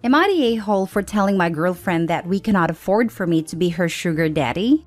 Am I the a-hole for telling my girlfriend that we cannot afford for me to be her sugar daddy?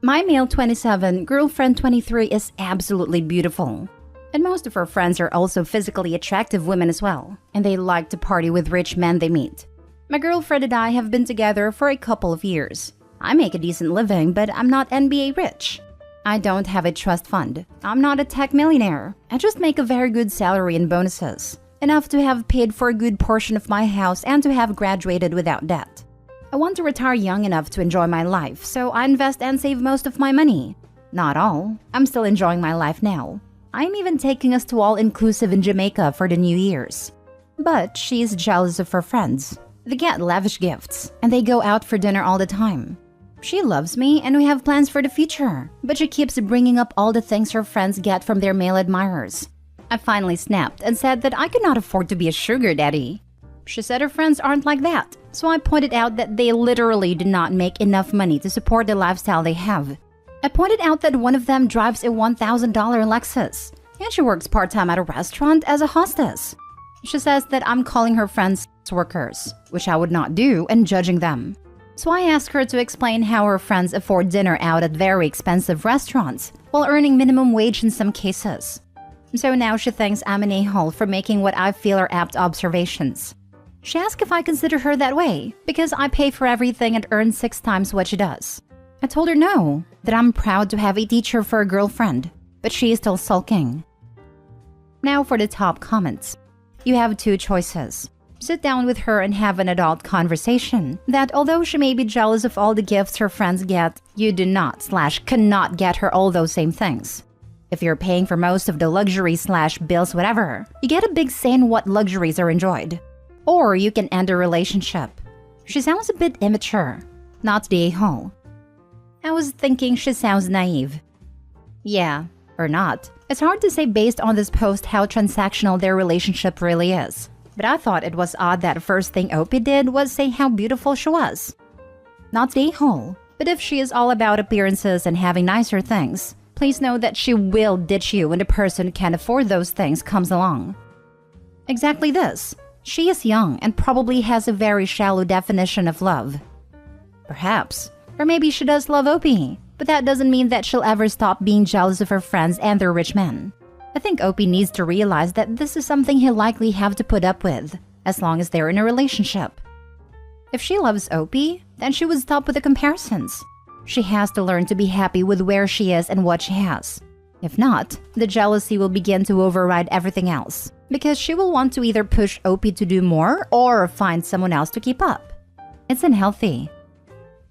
My male 27, girlfriend 23 is absolutely beautiful. And most of her friends are also physically attractive women as well, and they like to party with rich men they meet. My girlfriend and I have been together for a couple of years. I make a decent living, but I'm not NBA rich. I don't have a trust fund. I'm not a tech millionaire. I just make a very good salary and bonuses. Enough to have paid for a good portion of my house and to have graduated without debt. I want to retire young enough to enjoy my life, so I invest and save most of my money. Not all. I'm still enjoying my life now. I'm even taking us to all-inclusive in Jamaica for the New Year's. But she's jealous of her friends. They get lavish gifts, and they go out for dinner all the time. She loves me, and we have plans for the future, but she keeps bringing up all the things her friends get from their male admirers. I finally snapped and said that I could not afford to be a sugar daddy. She said her friends aren't like that, so I pointed out that they literally do not make enough money to support the lifestyle they have. I pointed out that one of them drives a $1,000 Lexus, and she works part-time at a restaurant as a hostess. She says that I'm calling her friends workers, which I would not do, and judging them. So I asked her to explain how her friends afford dinner out at very expensive restaurants while earning minimum wage in some cases. So now she thinks I'm an a-hole for making what I feel are apt observations. She asked if I consider her that way, because I pay for everything and earn 6 times what she does. I told her no, that I'm proud to have a teacher for a girlfriend, but she is still sulking. Now for the top comments. You have 2 choices. Sit down with her and have an adult conversation that although she may be jealous of all the gifts her friends get, you do not/cannot get her all those same things. If you're paying for most of the luxury/bills whatever, you get a big say in what luxuries are enjoyed. Or you can end a relationship. She sounds a bit immature, not the a-hole. I was thinking she sounds naive. Yeah, or not. It's hard to say based on this post how transactional their relationship really is. But I thought it was odd that the first thing Opie did was say how beautiful she was. Not the a-hole, but if she is all about appearances and having nicer things, please know that she will ditch you when the person who can afford those things comes along. Exactly this. She is young and probably has a very shallow definition of love. Perhaps. Or maybe she does love Opie, but that doesn't mean that she'll ever stop being jealous of her friends and their rich men. I think Opie needs to realize that this is something he'll likely have to put up with, as long as they're in a relationship. If she loves Opie, then she would stop with the comparisons. She has to learn to be happy with where she is and what she has. If not, the jealousy will begin to override everything else, because she will want to either push Opie to do more or find someone else to keep up. It's unhealthy.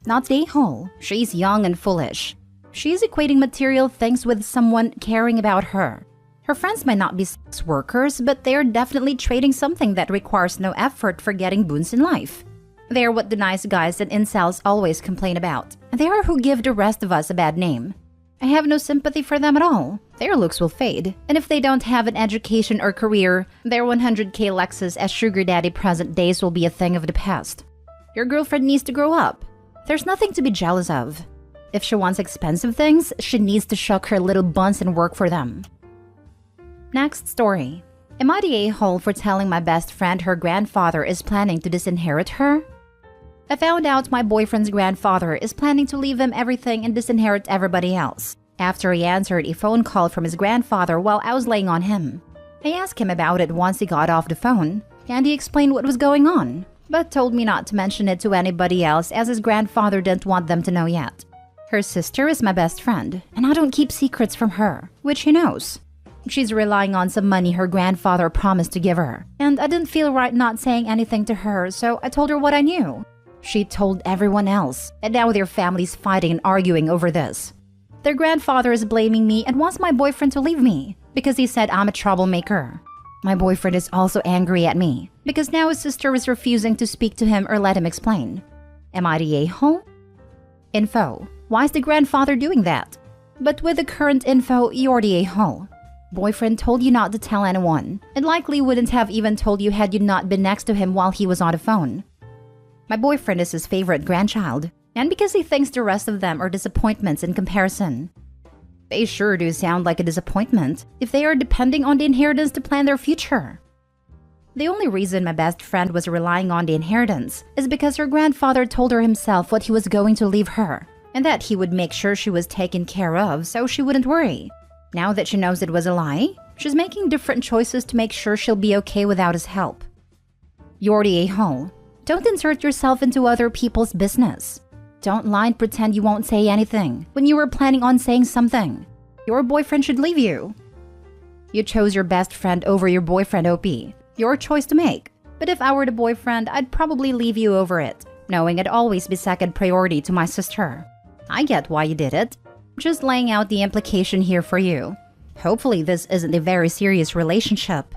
Not the a-hole. She's young and foolish. She's equating material things with someone caring about her. Her friends might not be sex workers, but they are definitely trading something that requires no effort for getting boons in life. They are what the nice guys and incels always complain about. They are who give the rest of us a bad name. I have no sympathy for them at all. Their looks will fade, and if they don't have an education or career, their 100K Lexus as sugar daddy present days will be a thing of the past. Your girlfriend needs to grow up. There's nothing to be jealous of. If she wants expensive things, she needs to shuck her little buns and work for them. Next story. Am I the a-hole for telling my best friend her grandfather is planning to disinherit her? I found out my boyfriend's grandfather is planning to leave him everything and disinherit everybody else, after he answered a phone call from his grandfather while I was laying on him. I asked him about it once he got off the phone, and he explained what was going on, but told me not to mention it to anybody else as his grandfather didn't want them to know yet. Her sister is my best friend, and I don't keep secrets from her, which he knows. She's relying on some money her grandfather promised to give her, and I didn't feel right not saying anything to her, so I told her what I knew. She told everyone else, and now their family's fighting and arguing over this. Their grandfather is blaming me and wants my boyfriend to leave me, because he said I'm a troublemaker. My boyfriend is also angry at me, because now his sister is refusing to speak to him or let him explain. Am I the a-hole? Info. Why is the grandfather doing that? But with the current info, you're the a-hole. Boyfriend told you not to tell anyone, and likely wouldn't have even told you had you not been next to him while he was on the phone. My boyfriend is his favorite grandchild, and because he thinks the rest of them are disappointments in comparison. They sure do sound like a disappointment if they are depending on the inheritance to plan their future. The only reason my best friend was relying on the inheritance is because her grandfather told her himself what he was going to leave her, and that he would make sure she was taken care of so she wouldn't worry. Now that she knows it was a lie, she's making different choices to make sure she'll be okay without his help. You're the a-hole. Don't insert yourself into other people's business. Don't lie and pretend you won't say anything when you were planning on saying something. Your boyfriend should leave you. You chose your best friend over your boyfriend, OP. Your choice to make. But if I were the boyfriend, I'd probably leave you over it, knowing I'd always be second priority to my sister. I get why you did it. Just laying out the implication here for you. Hopefully this isn't a very serious relationship.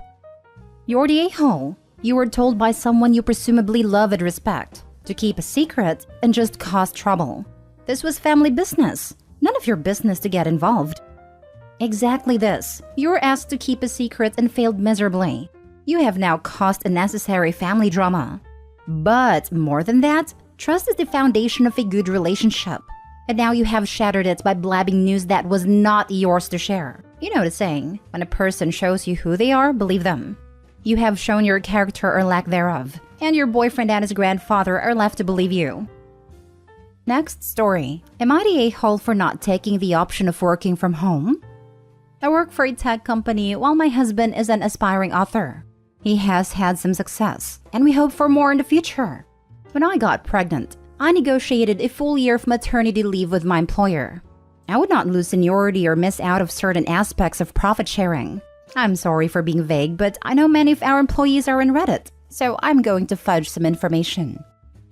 You're the a-hole. You were told by someone you presumably love and respect to keep a secret and just cause trouble. This was family business. None of your business to get involved. Exactly this. You were asked to keep a secret and failed miserably. You have now caused unnecessary family drama. But more than that, trust is the foundation of a good relationship. And now you have shattered it by blabbing news that was not yours to share. You know the saying, when a person shows you who they are, believe them. You have shown your character or lack thereof, and your boyfriend and his grandfather are left to believe you. Next story. Am I the a-hole for not taking the option of working from home? I work for a tech company while my husband is an aspiring author. He has had some success, and we hope for more in the future. When I got pregnant, I negotiated a full year of maternity leave with my employer. I would not lose seniority or miss out of certain aspects of profit sharing. I'm sorry for being vague, but I know many of our employees are in Reddit, so I'm going to fudge some information.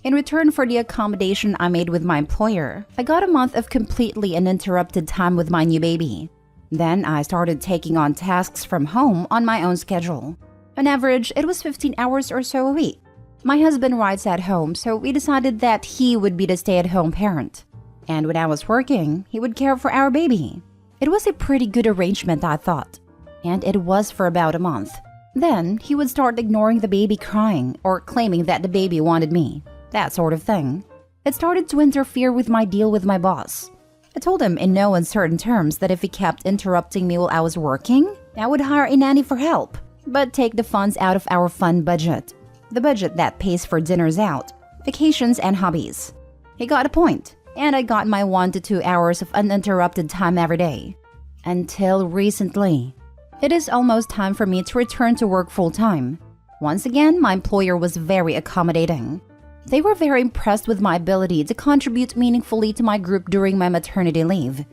In return for the accommodation I made with my employer, I got a month of completely uninterrupted time with my new baby. Then I started taking on tasks from home on my own schedule. On average, it was 15 hours or so a week. My husband writes at home, so we decided that he would be the stay-at-home parent. And when I was working, he would care for our baby. It was a pretty good arrangement, I thought. And it was for about a month. Then he would start ignoring the baby crying or claiming that the baby wanted me. That sort of thing. It started to interfere with my deal with my boss. I told him in no uncertain terms that if he kept interrupting me while I was working, I would hire a nanny for help, but take the funds out of our fun budget. The budget that pays for dinners out, vacations, and hobbies. He got a point, and I got my 1 to 2 hours of uninterrupted time every day. Until recently. It is almost time for me to return to work full-time. Once again, my employer was very accommodating. They were very impressed with my ability to contribute meaningfully to my group during my maternity leave.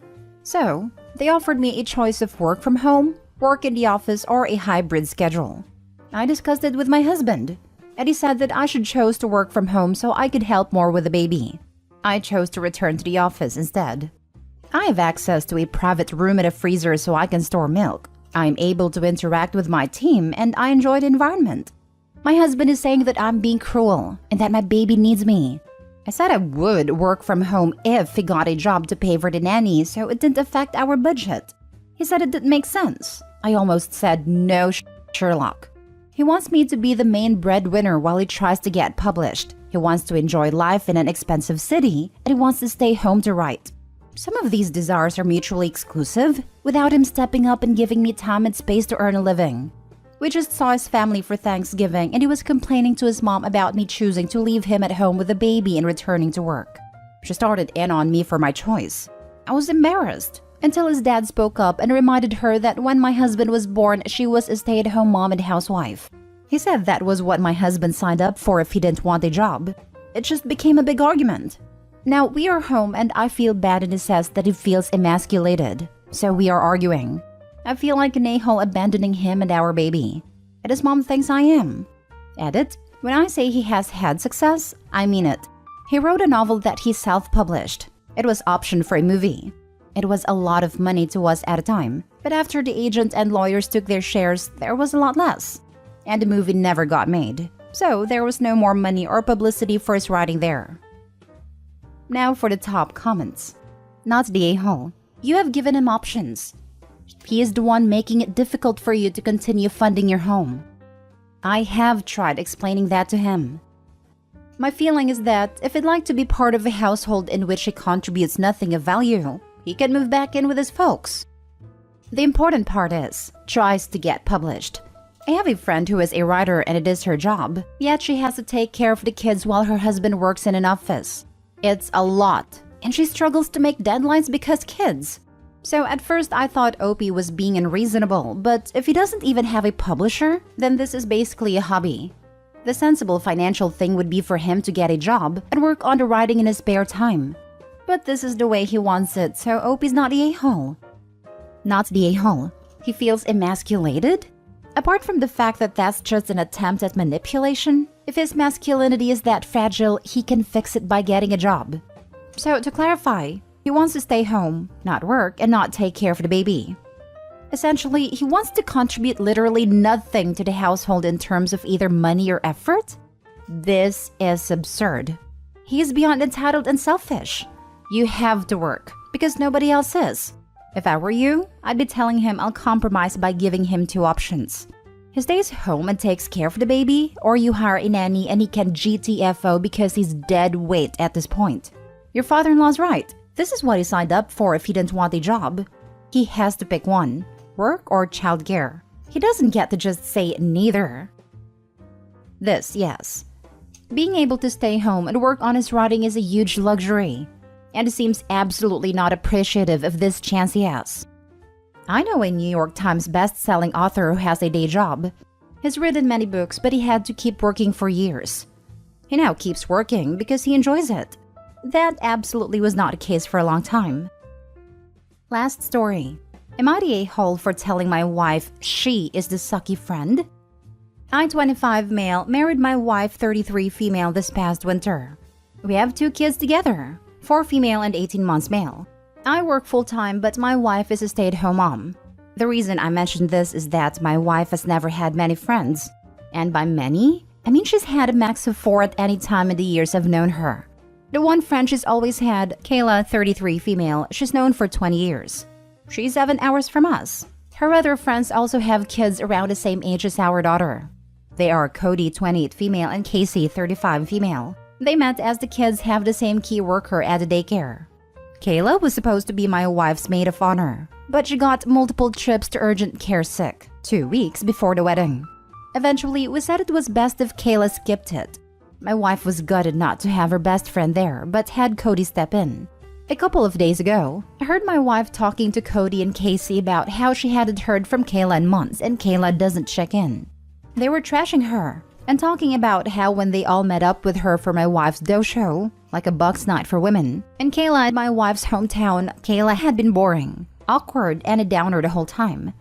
So, they offered me a choice of work from home, work in the office, or a hybrid schedule. I discussed it with my husband, and he said that I should choose to work from home so I could help more with the baby. I chose to return to the office instead. I have access to a private room and a freezer so I can store milk. I'm able to interact with my team, and I enjoy the environment. My husband is saying that I'm being cruel and that my baby needs me. I said I would work from home if he got a job to pay for the nanny so it didn't affect our budget. He said it didn't make sense. I almost said no, Sherlock. He wants me to be the main breadwinner while he tries to get published. He wants to enjoy life in an expensive city, and he wants to stay home to write. Some of these desires are mutually exclusive, without him stepping up and giving me time and space to earn a living. We just saw his family for Thanksgiving, and he was complaining to his mom about me choosing to leave him at home with the baby and returning to work. She started in on me for my choice. I was embarrassed, until his dad spoke up and reminded her that when my husband was born, she was a stay-at-home mom and housewife. He said that was what my husband signed up for if he didn't want a job. It just became a big argument. Now we are home and I feel bad, and he says that he feels emasculated. So we are arguing. I feel like an a-hole abandoning him and our baby. And his mom thinks I am. Edit. When I say he has had success, I mean it. He wrote a novel that he self-published. It was optioned for a movie. It was a lot of money to us at a time. But after the agent and lawyers took their shares, there was a lot less. And the movie never got made. So there was no more money or publicity for his writing there. Now for the top comments. Not the a-hole. You have given him options. He is the one making it difficult for you to continue funding your home. I have tried explaining that to him. My feeling is that if he'd like to be part of a household in which he contributes nothing of value, he can move back in with his folks. The important part is, tries to get published. I have a friend who is a writer and it is her job, yet she has to take care of the kids while her husband works in an office. It's a lot, and she struggles to make deadlines because kids. So at first I thought Opie was being unreasonable, but if he doesn't even have a publisher, then this is basically a hobby. The sensible financial thing would be for him to get a job and work on the writing in his spare time. But this is the way he wants it, so Opie's not the a-hole. Not the a-hole. He feels emasculated? Apart from the fact that that's just an attempt at manipulation, if his masculinity is that fragile, he can fix it by getting a job. So to clarify, he wants to stay home, not work, and not take care of the baby. Essentially, he wants to contribute literally nothing to the household in terms of either money or effort. This is absurd. He is beyond entitled and selfish. You have to work, because nobody else is. If I were you, I'd be telling him I'll compromise by giving him two options. He stays home and takes care of the baby, or you hire a nanny and he can GTFO because he's dead weight at this point. Your father-in-law's right. This is what he signed up for if he didn't want a job. He has to pick one, work or childcare. He doesn't get to just say neither. This, yes. Being able to stay home and work on his writing is a huge luxury. And he seems absolutely not appreciative of this chance he has. I know a New York Times best-selling author who has a day job. He's written many books, but he had to keep working for years. He now keeps working because he enjoys it. That absolutely was not the case for a long time. Last story. Am I the a-hole for telling my wife she is the sucky friend? I, 25 male, married my wife, 33 female this past winter. We have 2 kids together. 4 female and 18 months male. I work full-time, but my wife is a stay-at-home mom. The reason I mention this is that my wife has never had many friends. And by many, I mean she's had a max of 4 at any time in the years I've known her. The one friend she's always had, Kayla, 33 female, she's known for 20 years. She's 7 hours from us. Her other friends also have kids around the same age as our daughter. They are Cody, 28 female, and Casey, 35 female. They met as the kids have the same key worker at the daycare. Kayla was supposed to be my wife's maid of honor, but she got multiple trips to urgent care sick 2 weeks before the wedding. Eventually, we said it was best if Kayla skipped it. My wife was gutted not to have her best friend there, but had Cody step in. A couple of days ago, I heard my wife talking to Cody and Casey about how she hadn't heard from Kayla in months and Kayla doesn't check in. They were trashing her and talking about how when they all met up with her for my wife's dojo, like a Bucks night for women, and Kayla at my wife's hometown, Kayla had been boring, awkward, and a downer the whole time.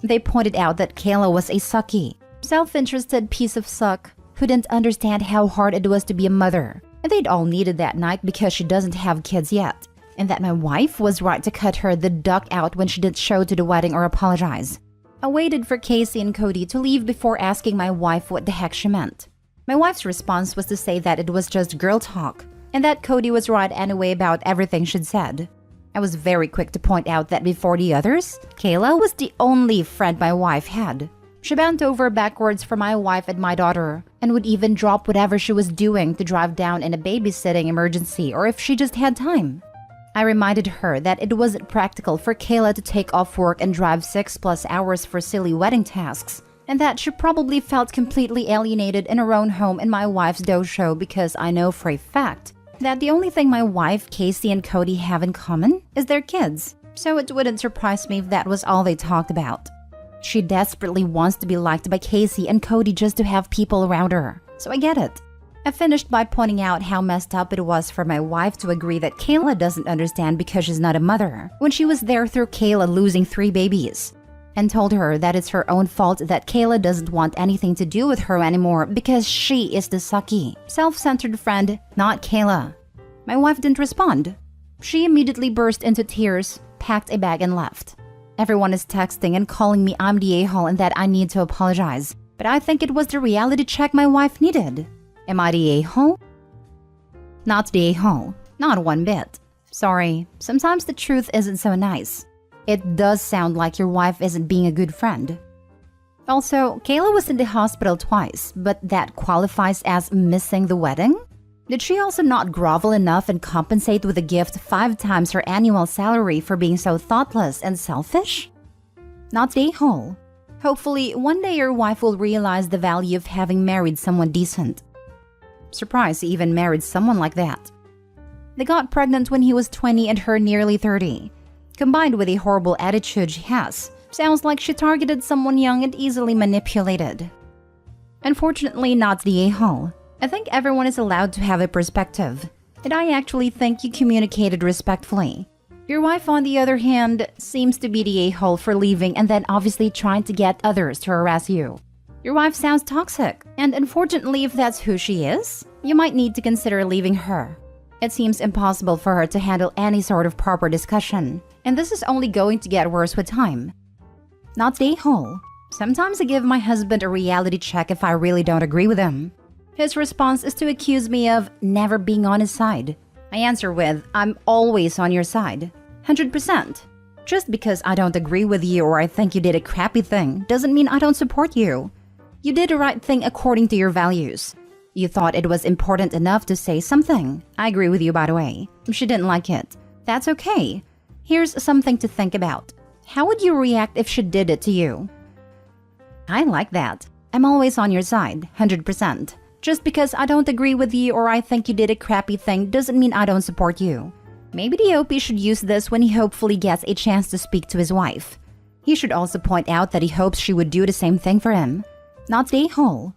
They pointed out that Kayla was a sucky, self-interested piece of suck who didn't understand how hard it was to be a mother, and they'd all needed that night because she doesn't have kids yet, and that my wife was right to cut her the duck out when she didn't show to the wedding or apologize. I waited for Casey and Cody to leave before asking my wife what the heck she meant. My wife's response was to say that it was just girl talk, and that Cody was right anyway about everything she'd said. I was very quick to point out that before the others, Kayla was the only friend my wife had. She bent over backwards for my wife and my daughter, and would even drop whatever she was doing to drive down in a babysitting emergency or if she just had time. I reminded her that it wasn't practical for Kayla to take off work and drive 6+ hours for silly wedding tasks, and that she probably felt completely alienated in her own home in my wife's dojo because I know for a fact that the only thing my wife, Casey, and Cody have in common is their kids, so it wouldn't surprise me if that was all they talked about. She desperately wants to be liked by Casey and Cody just to have people around her, so I get it. I finished by pointing out how messed up it was for my wife to agree that Kayla doesn't understand because she's not a mother, when she was there through Kayla losing 3 babies, and told her that it's her own fault that Kayla doesn't want anything to do with her anymore because she is the sucky, self-centered friend, not Kayla. My wife didn't respond. She immediately burst into tears, packed a bag and left. Everyone is texting and calling me I'm the a-hole and that I need to apologize, but I think it was the reality check my wife needed. Am I the a-hole? Not the a-hole. Not one bit. Sorry, sometimes the truth isn't so nice. It does sound like your wife isn't being a good friend. Also, Kayla was in the hospital twice, but that qualifies as missing the wedding? Did she also not grovel enough and compensate with a gift 5 times her annual salary for being so thoughtless and selfish? Not the a-hole. Hopefully, one day your wife will realize the value of having married someone decent. Surprised he even married someone like that. They got pregnant when he was 20 and her nearly 30. Combined with the horrible attitude she has, sounds like she targeted someone young and easily manipulated. Unfortunately, not the a-hole. I think everyone is allowed to have a perspective, and I actually think you communicated respectfully. Your wife, on the other hand, seems to be the a-hole for leaving and then obviously trying to get others to harass you. Your wife sounds toxic, and unfortunately, if that's who she is, you might need to consider leaving her. It seems impossible for her to handle any sort of proper discussion, and this is only going to get worse with time. Not the a-hole. Sometimes I give my husband a reality check if I really don't agree with him. His response is to accuse me of never being on his side. I answer with, I'm always on your side. 100%. Just because I don't agree with you or I think you did a crappy thing doesn't mean I don't support you. You did the right thing according to your values. You thought it was important enough to say something. I agree with you, by the way. She didn't like it. That's okay. Here's something to think about. How would you react if she did it to you? I like that. I'm always on your side, 100%. Just because I don't agree with you or I think you did a crappy thing doesn't mean I don't support you. Maybe the OP should use this when he hopefully gets a chance to speak to his wife. He should also point out that he hopes she would do the same thing for him. Not the a-hole.